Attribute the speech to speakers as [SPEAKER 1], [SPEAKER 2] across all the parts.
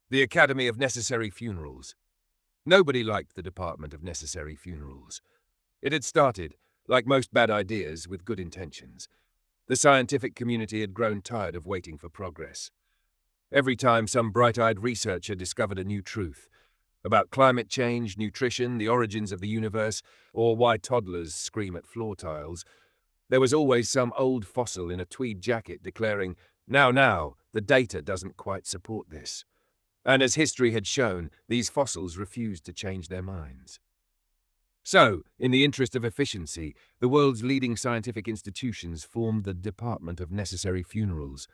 [SPEAKER 1] The Academy of Necessary Funerals. Nobody liked the Department of Necessary Funerals. It had started, like most bad ideas, with good intentions. The scientific community had grown tired of waiting for progress. Every time some bright-eyed researcher discovered a new truth about climate change, nutrition, the origins of the universe, or why toddlers scream at floor tiles, there was always some old fossil in a tweed jacket declaring, now, the data doesn't quite support this. And as history had shown, these fossils refused to change their minds. So, in the interest of efficiency, the world's leading scientific institutions formed the Department of Necessary Funerals,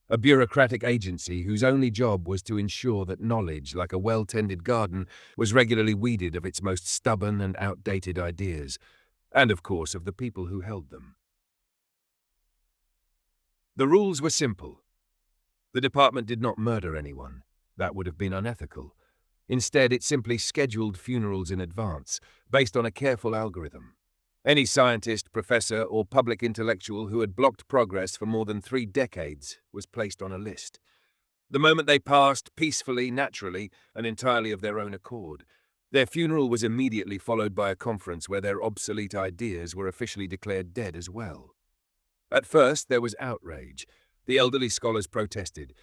[SPEAKER 1] a bureaucratic agency whose only job was to ensure that knowledge, like a well-tended garden, was regularly weeded of its most stubborn and outdated ideas, and of course of the people who held them. The rules were simple. The department did not murder anyone. That would have been unethical. Instead, it simply scheduled funerals in advance, based on a careful algorithm. Any scientist, professor, or public intellectual who had blocked progress for more than 3 decades was placed on a list. The moment they passed, peacefully, naturally, and entirely of their own accord, their funeral was immediately followed by a conference where their obsolete ideas were officially declared dead as well. At first, there was outrage. The elderly scholars protested.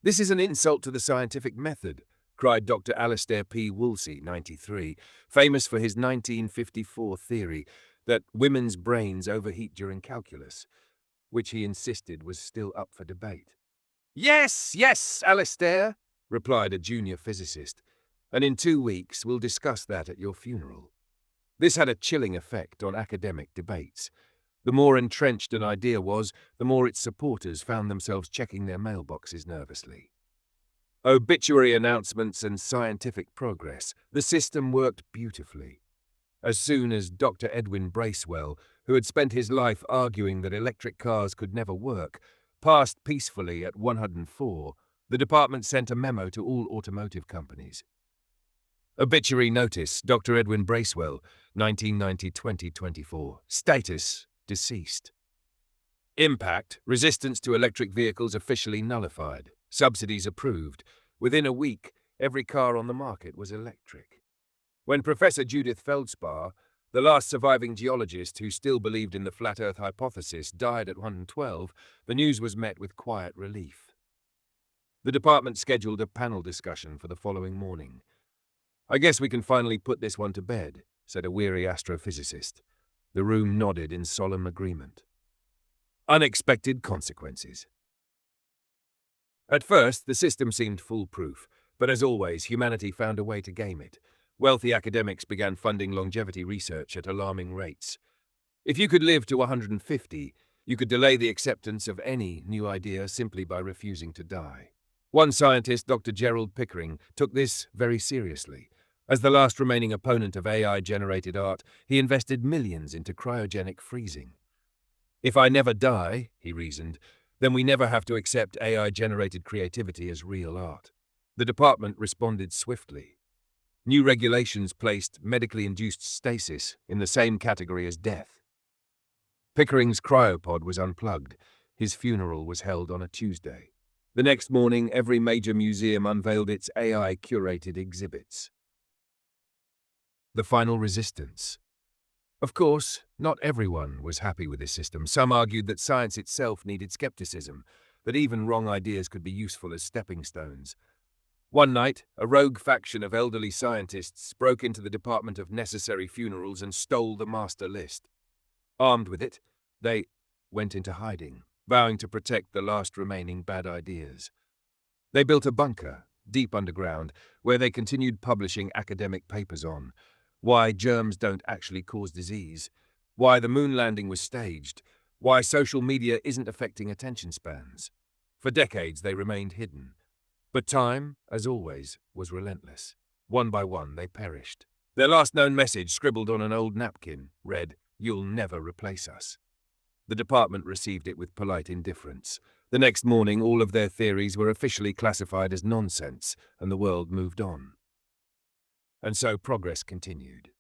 [SPEAKER 1] "This is an insult to the scientific method," cried Dr. Alastair P. Woolsey, 93, famous for his 1954 theory that women's brains overheat during calculus, which he insisted was still up for debate. Yes, Alastair," replied a junior physicist, "and in 2 weeks we'll discuss that at your funeral." This had a chilling effect on academic debates. The more entrenched an idea was, the more its supporters found themselves checking their mailboxes nervously. Obituary announcements and scientific progress, the system worked beautifully. As soon as Dr. Edwin Bracewell, who had spent his life arguing that electric cars could never work, passed peacefully at 104, the department sent a memo to all automotive companies. Obituary notice, Dr. Edwin Bracewell, 1990-2024. Status: deceased. Impact: resistance to electric vehicles officially nullified. Subsidies approved. Within a week, every car on the market was electric. When Professor Judith Feldspar, the last surviving geologist who still believed in the flat Earth hypothesis, died at 112, the news was met with quiet relief. The department scheduled a panel discussion for the following morning. "I guess we can finally put this one to bed," said a weary astrophysicist. The room nodded in solemn agreement. Unexpected consequences. At first, the system seemed foolproof, but as always, humanity found a way to game it. Wealthy academics began funding longevity research at alarming rates. If you could live to 150, you could delay the acceptance of any new idea simply by refusing to die. One scientist, Dr. Gerald Pickering, took this very seriously. As the last remaining opponent of AI-generated art, he invested millions into cryogenic freezing. "If I never die," he reasoned, "then we never have to accept AI-generated creativity as real art." The department responded swiftly. New regulations placed medically induced stasis in the same category as death. Pickering's cryopod was unplugged. His funeral was held on a Tuesday. The next morning, every major museum unveiled its AI-curated exhibits. The final resistance. Of course, not everyone was happy with this system. Some argued that science itself needed skepticism, that even wrong ideas could be useful as stepping stones. One night, a rogue faction of elderly scientists broke into the Department of Necessary Funerals and stole the master list. Armed with it, they went into hiding, vowing to protect the last remaining bad ideas. They built a bunker, deep underground, where they continued publishing academic papers on why germs don't actually cause disease, why the moon landing was staged, why social media isn't affecting attention spans. For decades, they remained hidden. But time, as always, was relentless. One by one, they perished. Their last known message, scribbled on an old napkin, read, "You'll never replace us." The department received it with polite indifference. The next morning, all of their theories were officially classified as nonsense, and the world moved on. And so progress continued.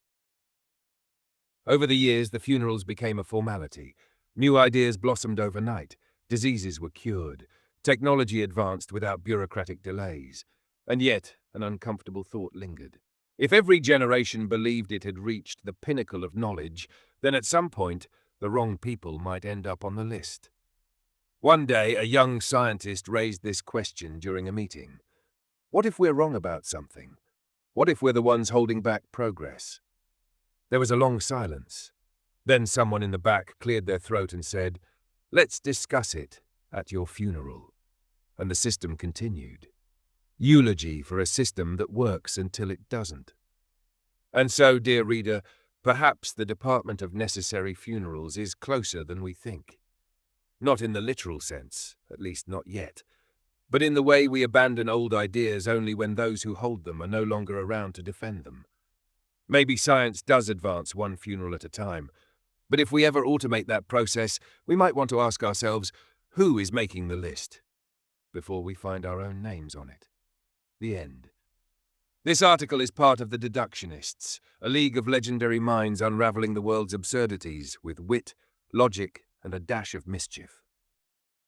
[SPEAKER 1] Over the years, the funerals became a formality. New ideas blossomed overnight. Diseases were cured. Technology advanced without bureaucratic delays. And yet, an uncomfortable thought lingered. If every generation believed it had reached the pinnacle of knowledge, then at some point, the wrong people might end up on the list. One day, a young scientist raised this question during a meeting. What if we're wrong about something? What if we're the ones holding back progress? There was a long silence. Then someone in the back cleared their throat and said, "Let's discuss it at your funeral." And the system continued. Eulogy for a system that works until it doesn't. And so, dear reader, perhaps the Department of Necessary Funerals is closer than we think. Not in the literal sense, at least not yet, but in the way we abandon old ideas only when those who hold them are no longer around to defend them. Maybe science does advance one funeral at a time, but if we ever automate that process, we might want to ask ourselves, who is making the list? Before we find our own names on it. The end. This article is part of the Deductionists, a league of legendary minds unraveling the world's absurdities with wit, logic, and a dash of mischief.